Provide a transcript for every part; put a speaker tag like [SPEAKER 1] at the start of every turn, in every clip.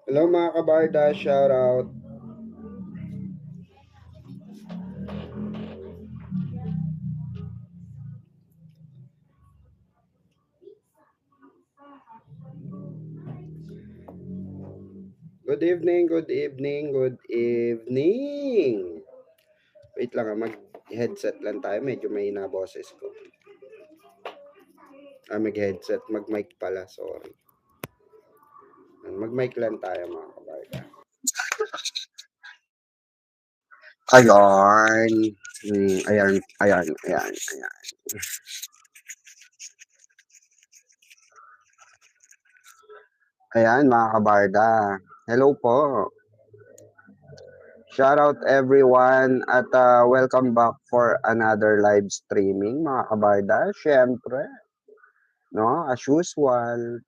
[SPEAKER 1] Hello mga kabarda, shout out. Good evening, good evening, good evening. Wait lang mag-headset lang tayo. Medyo mahina boses ko. Mag-headset, mag-mic pala, sorry. Mag-mic lang tayo mga kabarda. Ayan. Ayan. Ayan mga kabarda. Hello po. Shout out everyone at welcome back for another live streaming mga kabarda. Syempre, no, as usual,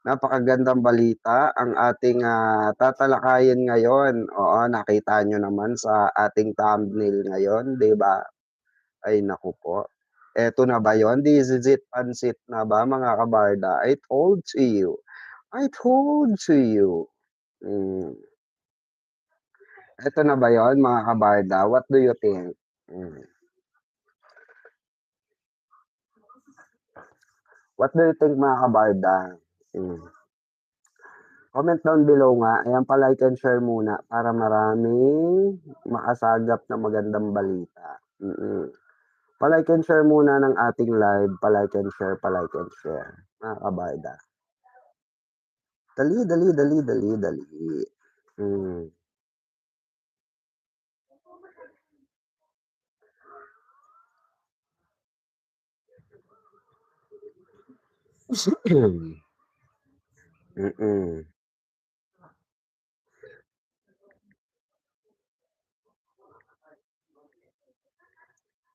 [SPEAKER 1] napakagandang balita ang ating tatalakayin ngayon. Oo, nakita nyo naman sa ating thumbnail ngayon, 'di ba? Ay naku po. Eto na ba 'yon? This is it, pansit na ba mga kabarda? I told to you. Eto na ba 'yon mga kabarda? What do you think? What do you think mga kabarda? Comment down below nga. Ayan, pa-like and share muna para maraming makasagap na magandang balita. Pa-like and share muna ng ating live. Pa-like and share. Mga kabarda. Dali.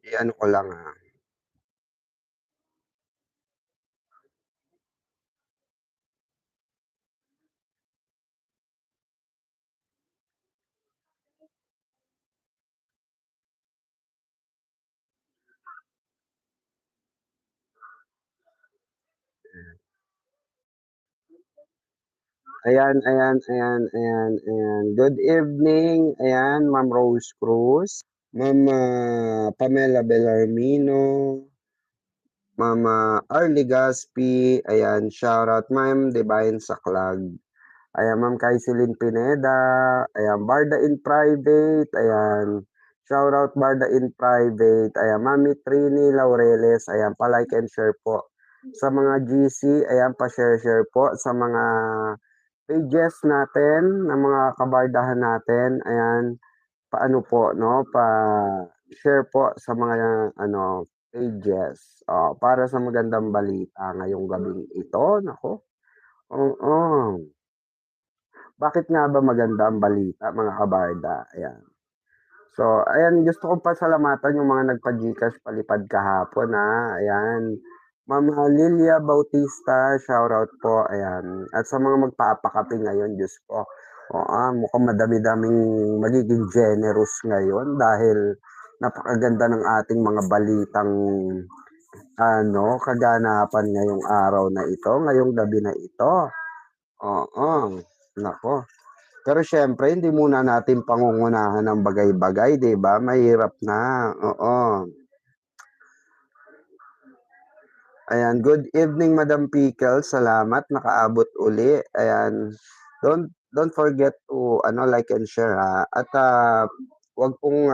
[SPEAKER 1] Iyan ko lang Ayan. Good evening. Ayan, Ma'am Rose Cruz. Ma'am Pamela Bellarmino. Mama Arlie Gaspi. Ayan, shoutout. Ma'am Divine Saklag. Ayan, Ma'am Kaiselin Pineda. Ayan, Barda in Private. Ayan, shoutout Barda in Private. Ayan, Mami Trini Laureles. Ayan, pa-like and share po. Sa mga GC, ayan, pa-share po. Sa mga pages natin, ng mga kabardahan natin. Ayan, paano po, no? Pa-share po sa mga, pages. Para sa magandang balita ngayong gabing ito, naku, oo. Bakit nga ba maganda ang balita mga kabarda? Ayan. So, ayan, gusto kong pasalamatan yung mga nagpa-GCash palipad kahapon, ayan. Ma'am Lilia Bautista, shoutout po, ayan. At sa mga magpapakape ngayon, Diyos ko, mukhang madami-daming magiging generous ngayon dahil napakaganda ng ating mga balitang kaganapan ngayong araw na ito, ngayong gabi na ito. Oo, nako. Pero siyempre, hindi muna natin pangungunahan ng bagay-bagay, 'di ba? Mahirap na. Oo. Ayan, good evening Madam Pickle. Salamat nakaabot uli. Ayan. Don't forget to like and share At wag pong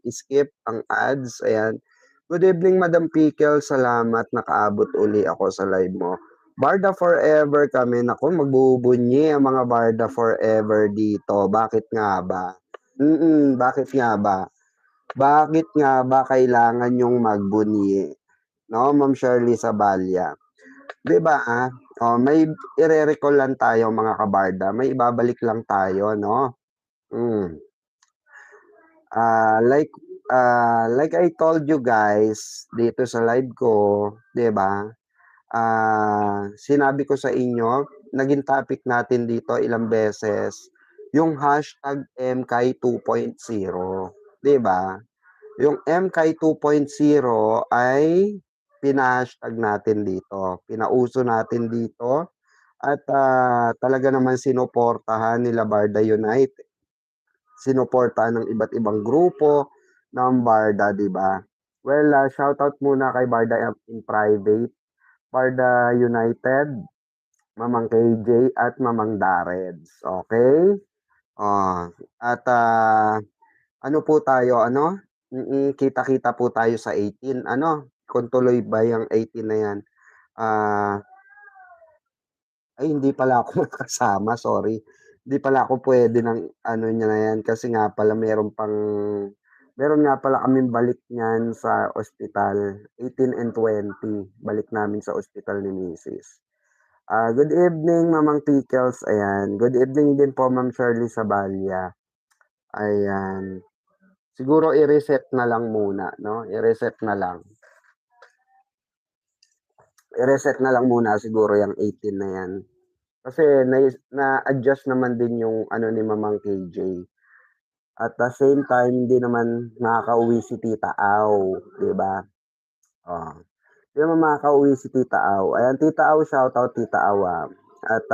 [SPEAKER 1] skip ang ads. Ayan. Good evening Madam Pickle. Salamat nakaabot uli ako sa live mo. Barda Forever kami. Naku, magbubunyi ang mga Barda Forever dito. Bakit nga ba? Bakit nga ba? Bakit nga ba kailangan yung magbunyi? No, Ma'am Shirley Sabalya. 'Di ba, may ire-recall lang tayo mga kabarda, may ibabalik lang tayo, no? Hmm. Like like I told you guys dito sa live ko, 'di ba? Sinabi ko sa inyo, naging topic natin dito ilang beses, yung hashtag MKay 2.0, 'di ba? Yung MKay 2.0 ay pina-hashtag natin dito, pinauso natin dito at talaga naman sinuportahan nila Barda Unite, sinuportahan ng iba't ibang grupo ng Barda, 'di ba? Well, shoutout muna kay Barda in private, Barda United, Mamang KJ at Mamang Dareds, okay? At ano po tayo, kita-kita po tayo sa 18, kung tuloy ba yung 18 na yan. Ay hindi pala ako makasama, sorry. Hindi pala ako pwede ng niya na yan kasi nga pala meron nga pala kaming balik niyan sa ospital, 18 and 20, balik namin sa ospital ni Mrs. Good evening Mamang Pickles, ayan. Good evening din po Ma'am Shirley Sabalya. Ayan. Siguro i-reset na lang muna, no? I-reset na lang. I-reset na lang muna siguro yung 18 na yan. Kasi na-adjust naman din yung ni Mamang KJ. At the same time, hindi naman nakakauwi si Tita Au, di ba? Oh. Di naman makakauwi si Tita Au. Ayan, Tita Au, shoutout Tita Au. At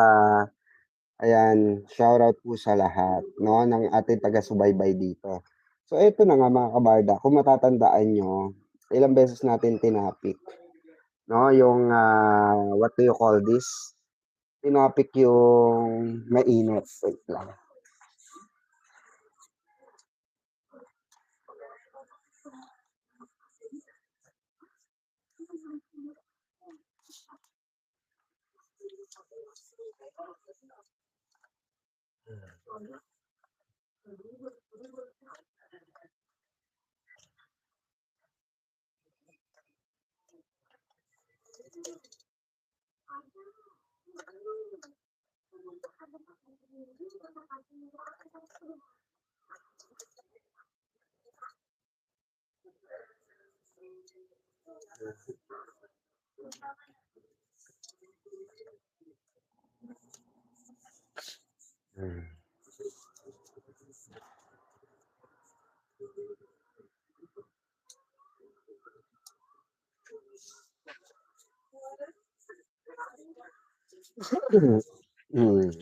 [SPEAKER 1] ayan, shoutout po sa lahat, no, ng ating taga-subaybay dito. So, ito na nga mga kabarda, kung matatandaan nyo, ilang beses natin tinapik, no, yung, what do you call this? Tinapik yung mainit. Wait lang.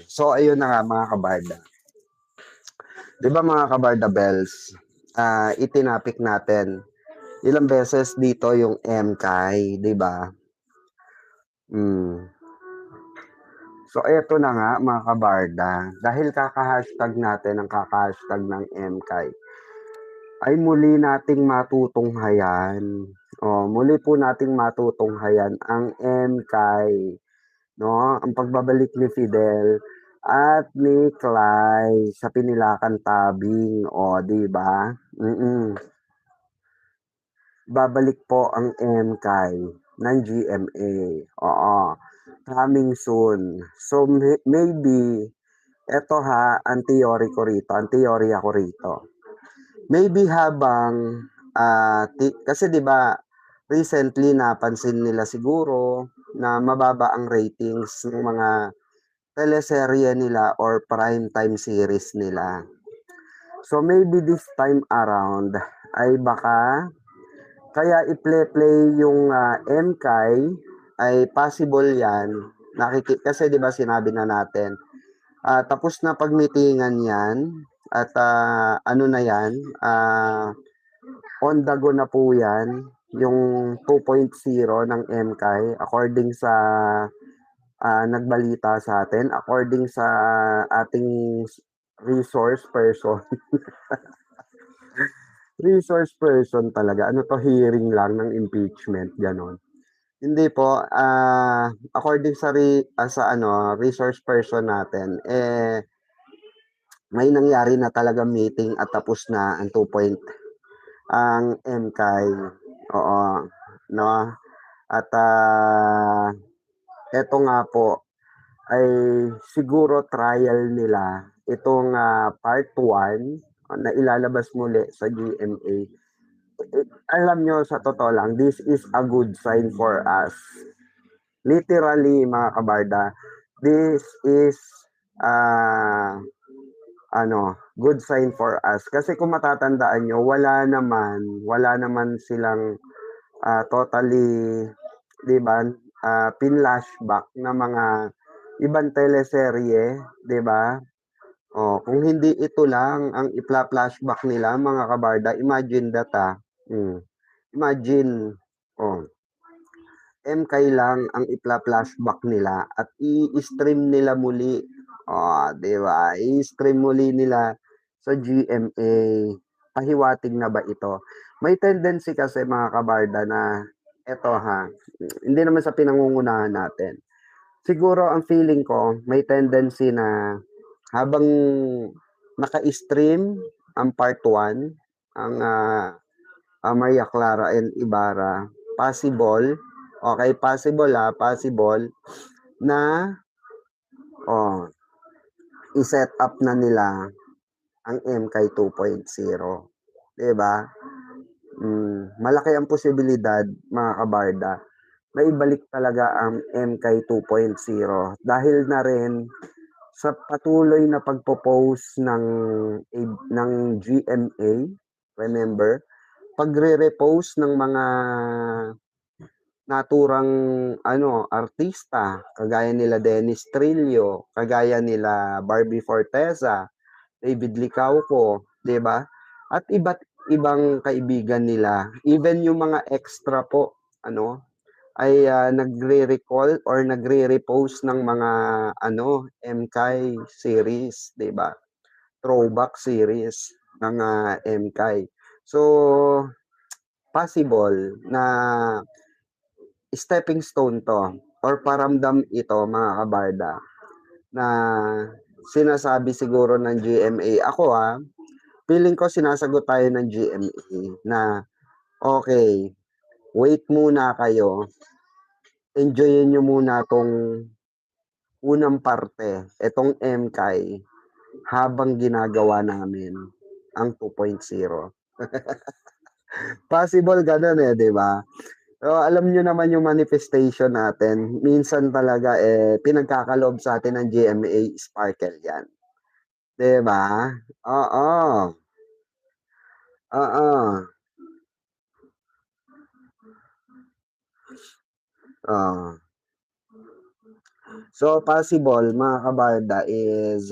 [SPEAKER 1] So, ayun na nga mga kabarda. Di ba mga kabarda bells, itinapik natin ilang beses dito yung MKay, di ba? So, eto na nga mga kabarda, dahil kaka-hashtag natin ang kaka-hashtag ng MKay, ay muli nating matutunghayan. Muli po nating matutunghayan ang MKay, no? Ang pagbabalik ni Fidel at ni Clay sa Pinilakan Tabing, di ba? babalik po ang MKAI ng GMA. Oo, coming soon. So, maybe, eto ha, ang teorya ko rito. Maybe habang, kasi 'di ba recently napansin nila siguro na mababa ang ratings ng mga teleserye nila or prime time series nila. So maybe this time around ay baka kaya i-play yung MKAI ay possible yan. Kasi 'di ba sinabi na natin, tapos na pagmitingan yan at ano na yan, on the go na po yan, yung 2.0 ng MKAI according sa nagbalita sa atin, according sa ating resource person. Resource person talaga. Ano to, hearing lang ng impeachment, ganon. Hindi po, according sa resource person natin, may nangyari na talaga meeting at tapos na ang 2 ang MKAI. Oo, no? At eto nga po ay siguro trial nila itong part 1 na ilalabas muli sa GMA. Alam nyo, sa totoo lang, this is a good sign for us. Literally, mga kabarda, this is good sign for us. Kasi kung matatandaan nyo, wala naman silang totally, di ba, pinlashback na mga ibang teleserye, di ba? Oh, kung hindi ito lang ang ipla-flashback nila, mga kabarda, imagine that Imagine, oh, MKAI lang ang ipla-flashback nila at i-stream nila muli. Oh, di ba? I-stream muli nila sa GMA. Pahiwatig na ba ito? May tendency kasi mga kabarda na eto ha, hindi naman sa pinangungunahan natin. Siguro ang feeling ko, may tendency na habang naka-stream ang part 1, ang Maria Clara and Ibarra, possible na i-set up na nila ang MKAI 2.0. 'Di ba? Malaki ang posibilidad, mga kabarda, na ibalik talaga ang MKAI 2.0 dahil na rin sa patuloy na pagpo-post ng GMA, remember, pagre-repost ng mga naturang artista, kagaya nila Dennis Trillo, kagaya nila Barbie Forteza, David Licauco, 'di ba? At iba't ibang kaibigan nila, even yung mga extra po, ay nagre-recall or nagre-repost ng mga MKAI series, 'di ba? Throwback series ng MKAI. So, possible na stepping stone to or paramdam ito, mga kabarda, na sinasabi siguro ng GMA. Ako feeling ko sinasagot tayo ng GMA na okay, wait muna kayo, enjoyin nyo muna tong unang parte, itong MKAI, habang ginagawa namin ang 2.0. Possible ganun di ba? So, alam nyo naman yung manifestation natin. Minsan talaga, pinagkakaloob sa atin ng GMA Sparkle yan. Di ba? Oo. Oo. Oh. So, possible, mga kabarda, is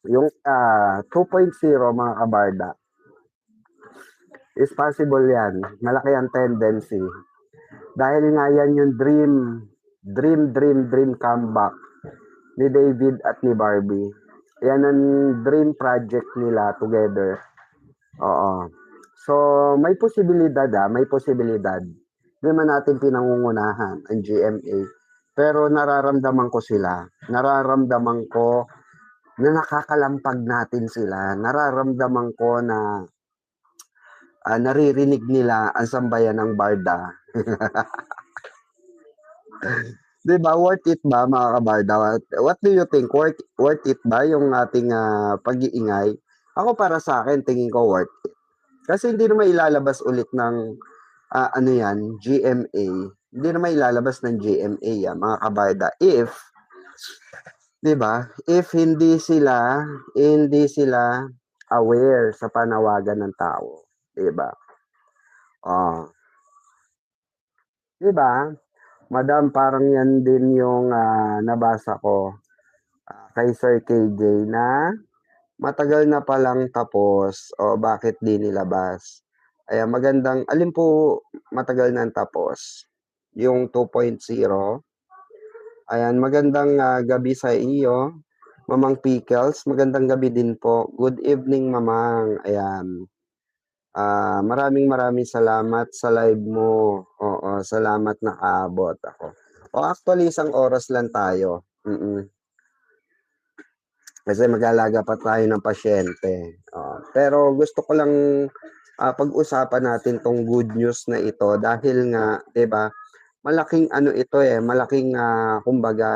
[SPEAKER 1] yung 2.0, mga kabarda, is possible yan. Malaki ang tendency. Dahil nga yan yung dream comeback ni David at ni Barbie. Yan ang dream project nila together. Oo. So, may posibilidad may posibilidad. Hindi man natin pinangungunahan ang GMA. Pero nararamdaman ko sila. Nararamdaman ko na nakakalampag natin sila, nararamdaman ko na naririnig nila ang sambayan ng Barda. 'Di ba, worth it ba mga kabarda? What do you think? Worth it ba yung ating pag-iingay? Ako para sa akin, tingin ko worth it. Kasi hindi naman ilalabas ulit ng ano yan, GMA. Hindi naman ilalabas ng GMA yan, mga kabarda. If, 'di ba? If hindi sila aware sa panawagan ng tao, 'di ba? Oh, 'di ba? Madam, parang yan din yung nabasa ko kay Sir KJ na matagal na palang tapos o bakit di nilabas. Ayan, magandang, alin po matagal na tapos? Yung 2.0. Ayan, magandang gabi sa iyo, Mamang Pickles. Magandang gabi din po. Good evening, Mamang. Ayan. Maraming maraming salamat sa live mo. Oo, salamat nakaabot ako. O actually, isang oras lang tayo. Kasi mag-aalaga pa tayo ng pasyente. Pero gusto ko lang pag-usapan natin tong good news na ito dahil nga, 'di ba? Malaking ano ito malaking kumbaga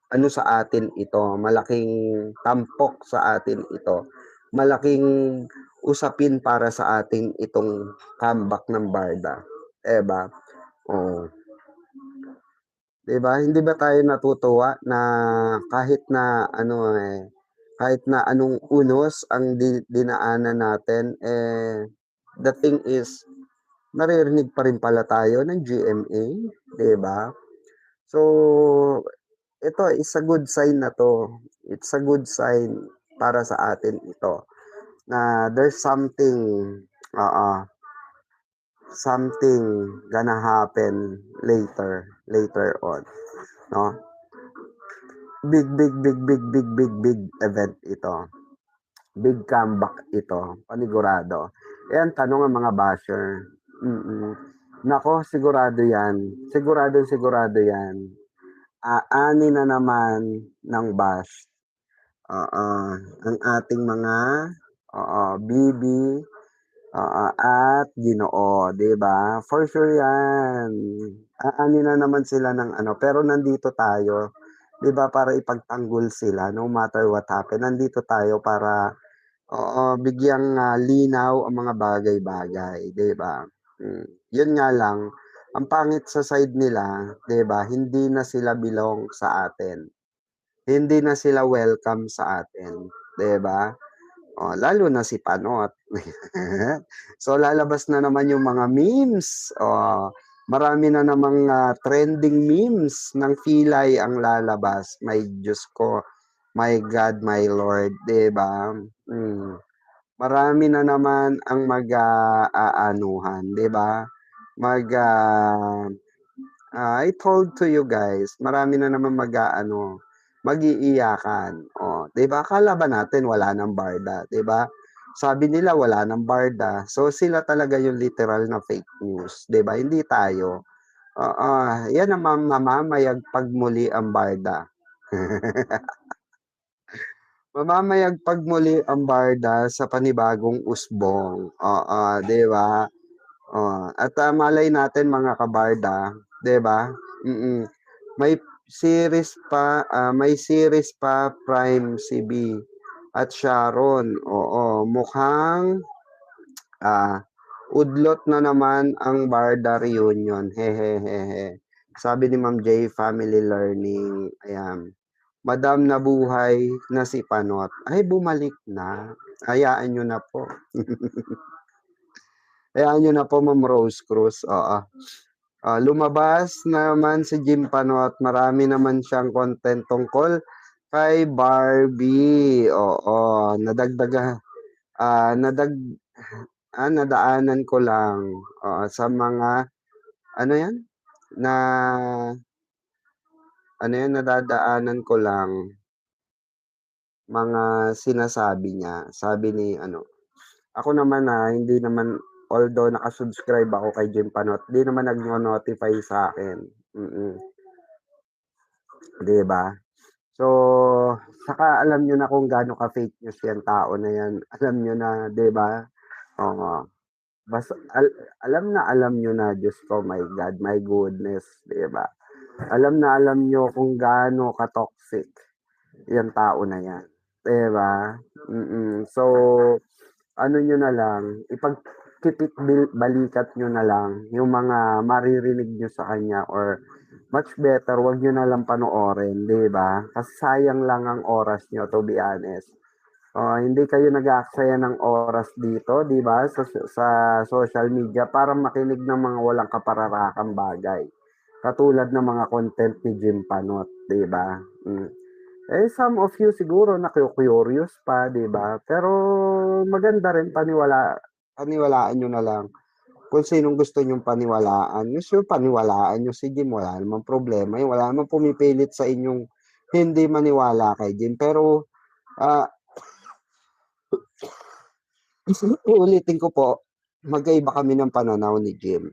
[SPEAKER 1] ano sa atin ito, malaking tampok sa atin ito. Malaking usapin para sa atin itong comeback ng Barda, 'di ba? Oh, 'di ba? Hindi ba tayo natutuwa na kahit na ano kahit na anong unos ang dinaanan natin the thing is naririnig pa rin pala tayo ng GMA, 'di ba? So, ito is a good sign na 'to. It's a good sign para sa atin ito na there's something gonna happen later on, no? Big event ito. Big comeback ito, panigurado. Ang tanong ang mga basher. Nako, sigurado yan. Sigurado yan. Aani na naman ng bash. Oo, ang ating mga Bibi at Ginoo, 'di ba? For sure 'yan. Aani na naman sila ng ano, pero nandito tayo, 'di ba, para ipagtanggol sila no matter what happen. Nandito tayo para bigyang linaw ang mga bagay-bagay, 'di ba? 'Yun nga lang, ang pangit sa side nila, 'di ba, hindi na sila belong sa atin. Hindi na sila welcome sa atin, 'di ba? Lalo na si Panot. So, lalabas na naman yung mga memes. Marami na namang trending memes ng Pilay ang lalabas. My Diyos ko, my God, my Lord, 'di ba? Marami na naman ang mag-aanuhan, 'di ba? Mag I told to you guys, marami na naman mag-aano, mag-iiyakan. 'Di ba? Akala ba natin wala ng Barda, 'di ba? Sabi nila wala ng Barda. So sila talaga yung literal na fake news, 'di ba? Hindi tayo. Oo, yan ang mamamayagpag muli ang Barda. Mamamayagpag muli ang Barda sa panibagong usbong. Oo, 'di ba? At malay natin mga kabarda, 'di ba? May may series pa Prime CB at Sharon. Oo, mukhang udlot na naman ang Barda reunion. Hehehehe. Sabi ni Ma'am J, Family Learning. Ayan. Madam nabuhay na si Panot. Ay, bumalik na. Hayaan nyo na po. Hayaan nyo na po, Ma'am Rose Cruz. Oo. Lumabas naman si Jim Panot. Marami naman siyang content tungkol kay Barbie. Oo, nadaanan ko lang sa mga ano 'yan? Na nadadaanan ko lang mga sinasabi niya. Sabi ni ano, ako naman hindi naman although naka-subscribe ako kay Jim Panot, 'di naman nagno-notify sa akin. 'Di ba? So, saka alam niyo na kung gaano ka-fake news 'yang tao na 'yan, alam niyo na, 'di ba? Oo, alam niyo na, Diyos ko, my God, my goodness, 'di ba? Alam niyo kung gaano ka-toxic 'yang tao na 'yan, 'di ba? So, ano niyo na lang, balikat niyo na lang yung mga maririnig niyo sa kanya or much better wag niyo na lang panoorin, 'di ba? Kasi sayang lang ang oras niyo, to be honest. Hindi kayo nag-aaksaya ng oras dito, 'di ba, sa social media para makinig ng mga walang kapararakang bagay. Katulad ng mga content ni Jim Panot, 'di ba? Some of you siguro naku-curious pa, 'di ba? Pero maganda rin paniwalaan niyo na lang kung sinong gusto niyong paniwalaan. Gusto niyo paniwalaan niyo si Jim, wala namang problema yun. Wala namang pumipilit sa inyong hindi maniwala kay Jim. Pero, ah, uulitin ko po, magkaiba kami ng pananaw ni Jim.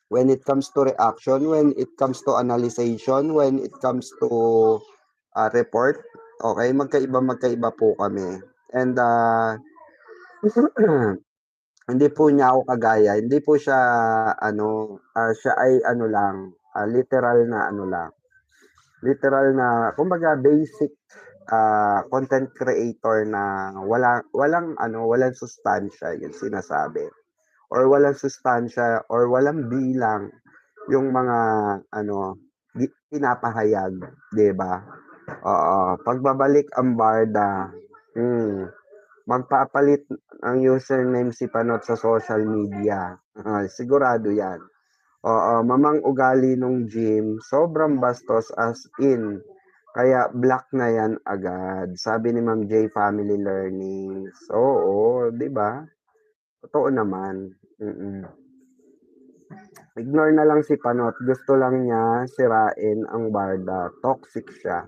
[SPEAKER 1] When it comes to reaction, when it comes to analyzation, when it comes to report, okay, magkaiba po kami. And hindi po niya ako kagaya, hindi po siya ano, siya ay ano lang, literal na ano lang, literal na kumbaga basic content creator na walang sustansya yung sinasabi or walang sustansya or walang bilang yung mga ano pinapahayag, 'di ba? Oo, pagbabalik ang Barda, magpapalit ang username si Panot sa social media. Sigurado 'yan. Oo, mamang ugali nung gym, sobrang bastos as in. Kaya block na 'yan agad. Sabi ni Ma'am J Family Learning. Oo, 'di ba? Totoo naman. Ignore na lang si Panot. Gusto lang niya sirain ang Barda. Toxic siya.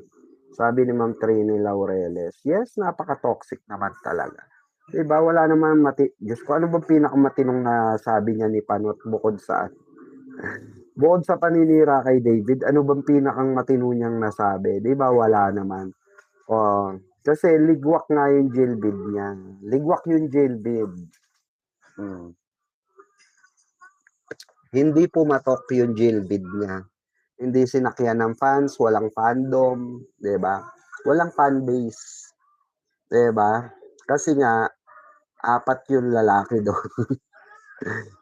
[SPEAKER 1] Sabi ni Ma'am Trini Laureles. Yes, napaka-toxic naman talaga. Diba, wala naman Diyos ko, ano ba pinakamatinong na sabi niya ni Panot bukod sa paninira kay David, ano bang pinakang matino niyang nasabi? Diba, wala naman. Oh, kasi ligwak nga yung jailbid niya. Ligwak yung jailbid. Hindi pumatok yung jailbid niya. Hindi sinakyan ng fans, walang fandom, 'di ba? Walang fan base, 'di ba? Kasi nga apat yung lalaki doon,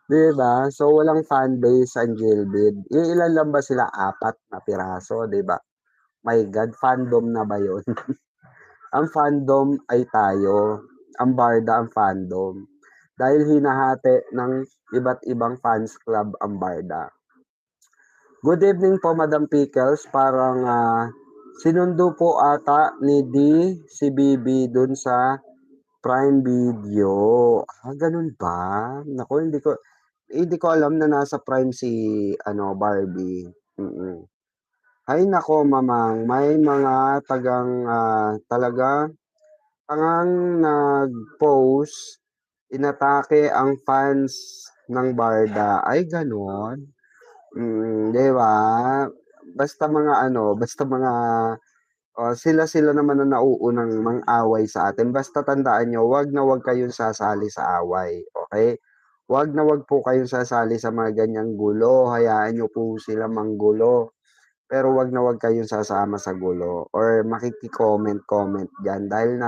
[SPEAKER 1] 'di ba? So walang fan base ang Jailbid. Ilan lang ba sila? Apat na piraso, 'di ba? My God, fandom na ba 'yon? Ang fandom ay tayo. Ang Barda ang fandom. Dahil hinahati ng iba't ibang fans club ang Barda. Good evening po, Madam Pickles. Parang sinundo po ata ni D si Bibi dun sa Prime Video. Ganun ba? Naku, hindi ko alam na nasa Prime si Barbie. Ay nako, mamang, may mga talaga tangang nag-post, inatake ang fans ng Barda. Ay gano'n? 'Di ba? Basta mga sila naman ang nauunang mang-away sa atin. Basta tandaan niyo, 'wag na 'wag kayong sasali sa away, okay? 'Wag na 'wag po kayong sasali sa mga ganyang gulo, hayaan niyo po sila manggulo. Pero 'wag na 'wag kayong sasama sa gulo or makiki-comment diyan dahil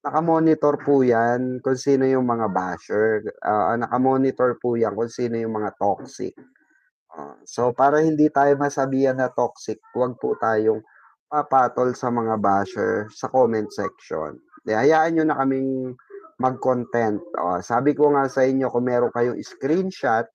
[SPEAKER 1] naka-monitor po 'yan kung sino yung mga basher, naka-monitor po 'yan kung sino yung mga toxic. So para hindi tayo masabihan na toxic, 'wag po tayong papatol sa mga basher sa comment section. Hayaan niyo na kaming mag-content. Sabi ko nga sa inyo kung meron kayong screenshot,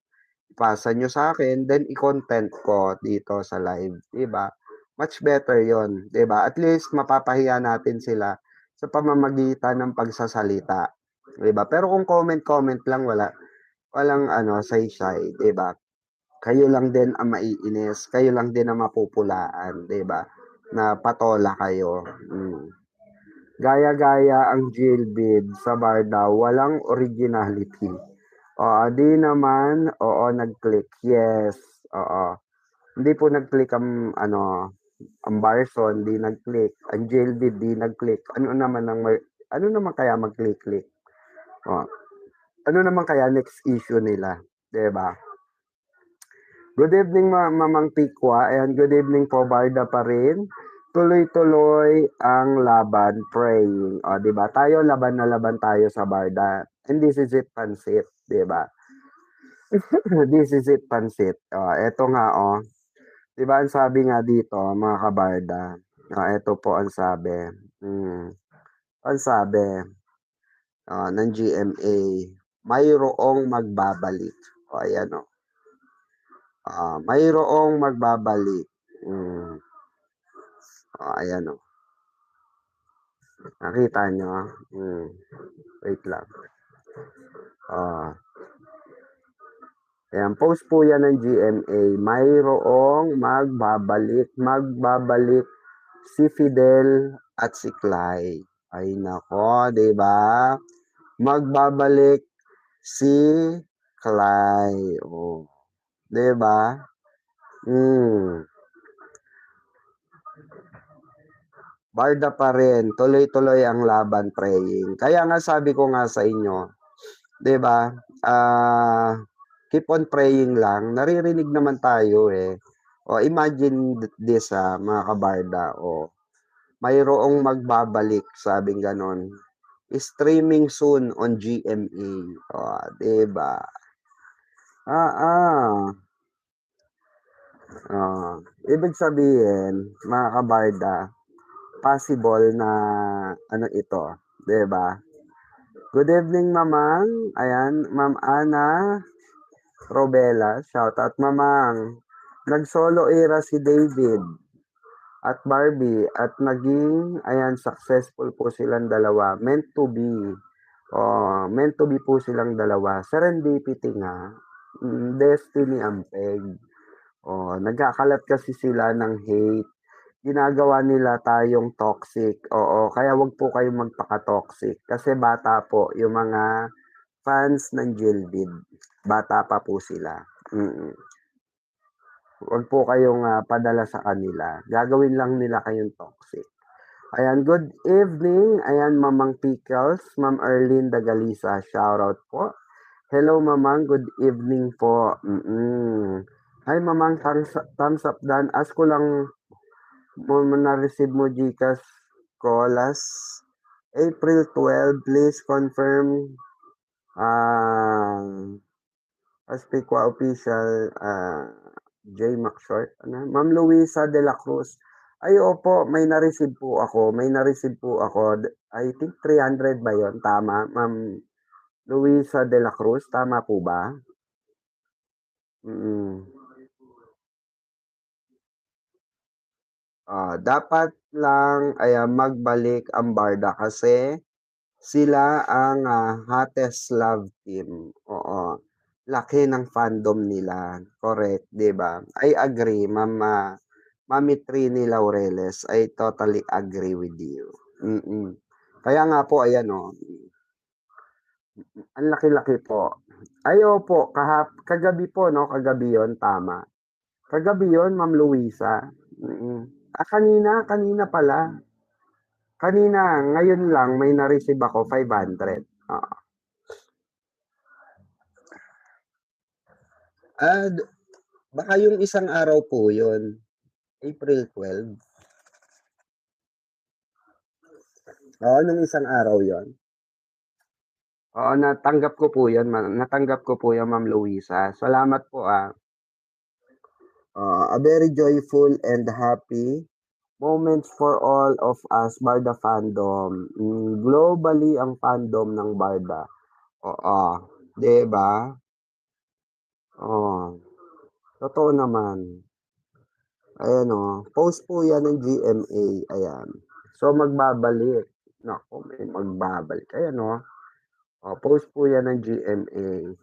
[SPEAKER 1] ipasa niyo sa akin, then i-content ko dito sa live, 'di ba? Much better 'yon, 'di ba? At least mapapahiya natin sila sa pamamagitan ng pagsasalita, 'di ba? Pero kung comment-comment lang, walang saysay, 'di ba? Kayo lang din ang maiinis, kayo lang din ang mapupulaan, 'di ba? Na patola kayo. Gaya-gaya ang jailbid sa bar daw, walang originality. Oo, di naman, oo, nag-click. Yes, oo. Hindi po nag-click ang Ang Barson 'di nag-click, ang Jailbid 'di nag-click, ano naman kaya mag-click-click? Oh, ano naman kaya next issue nila, 'di ba? Good evening Mamang Pikwa, and good evening po Barda pa rin. Tuloy-tuloy ang laban, praying. O, 'di ba? Tayo laban na laban tayo sa Barda. And this is it, Pansit, 'di ba? This is it, Pansit. O, eto nga, oh. 'Di ba ang sabi nga dito, mga kabarda? Eto po ang sabi. Ang sabi ng GMA, mayroong magbabalik. O, ayan, oh. Mayroong magbabalik. Ayan, oh. Nakita nyo? Wait lang. Ayan, post po yan ng GMA. Mayroong magbabalik si Fidel at si Clay. Ay nako, 'di ba? Magbabalik si Clay. Oh, 'di ba? Barda pa rin, tuloy-tuloy ang laban, praying. Kaya nga sabi ko nga sa inyo, 'di ba? Keep on praying lang. Naririnig naman tayo eh. O imagine this mga kabarda. O mayroong magbabalik, sabing ganon. Streaming soon on GMA. O, 'di ba? Ibig sabihin, mga kabarda, possible na ano ito, 'di ba? Good evening, Mamang. Ayan, Ma'am Ana Robela, shout out, Mamang. Nag-solo era si David at Barbie at naging, ayan, successful po silang dalawa. Meant to be. Meant to be po silang dalawa. Serendipity nga. Destiny ang peg. Nagkakalat kasi sila ng hate. Ginagawa nila tayong toxic. Kaya wag po kayong magpaka-toxic. Kasi bata po yung mga fans ng Jilbid. Bata pa po sila. Huwag po kayong padala sa kanila. Gagawin lang nila kayong toxic. Ayan, good evening. Ayan, Mamang Pickles, Ma'am Arlene Dagalisa, shoutout po. Hello, Mamang, good evening po. Hi, Mamang, thumbs up dan. Ask ko lang mo na-receive mo Gcash ko last April 12. Please confirm Aspicua Official J. McShort. Ma'am Luisa de la Cruz. Ay, opo, may na-receive po ako. I think 300 ba yon? Tama, Ma'am Luisa de la Cruz. Tama po ba? Dapat lang magbalik ang Barda kasi sila ang hottest love team. Oo. Laki ng fandom nila. Correct, 'di ba? I agree, Mami Trini Laureles. I totally agree with you. Kaya nga po, ayan ang laki-laki po. Ay, opo, kagabi po, no? Kagabi yon, tama. Kagabi yon, Ma'am Luisa. Kanina pala. Kanina, ngayon lang, may na-receive ako, 500. Baka yung isang araw po yun. April 12. Nung isang araw yon. Natanggap ko po yan. Natanggap ko po yan, Ma'am Luisa. Salamat po a very joyful and happy moments for all of us, Barda fandom. Globally ang fandom ng Barda. Diba? Totoo naman. Ayan post po yan ng GMA. Ayan. So, magbabalik. Naku, may magbabalik. Ayan post po yan ng GMA.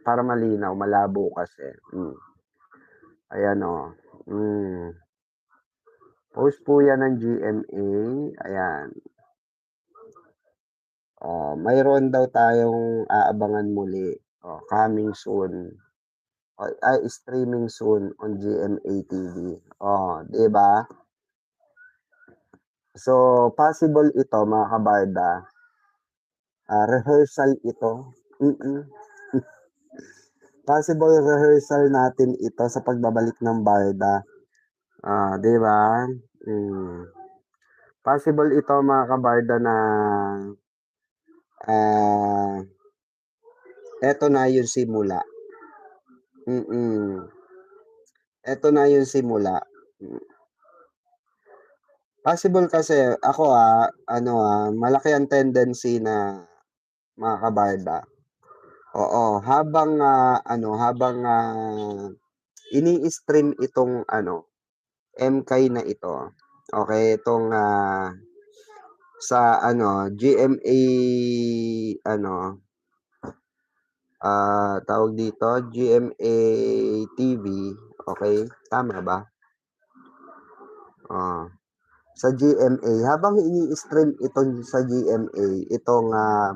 [SPEAKER 1] Para malinaw, malabo kasi. Ayan post po yan ng GMA. Ayan. Mayroon daw tayong aabangan muli. Coming soon. Streaming soon on GMA TV. 'Di ba? So, possible ito mga kabarda, rehearsal ito, possible rehearsal natin ito sa pagbabalik ng barda, 'di ba? Possible ito mga kabarda na, ah, eto na yung simula, eto na yung simula. Possible kasi ako, ano, malaki ang tendency na mga kabarda, oo, habang, ini-stream itong ano, MK na ito, okey, itong, sa ano, GMA ano, tawag dito, GMA TV, okey, tama ba? Oh, sa GMA, habang ini-stream ito sa GMA, itong, ah,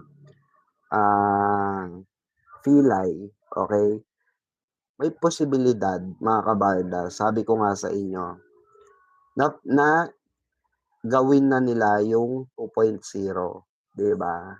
[SPEAKER 1] Pilay, okey, may posibilidad mga kabarda, sabi ko nga sa inyo, na na gawin na nila yung 2.0, 'di ba?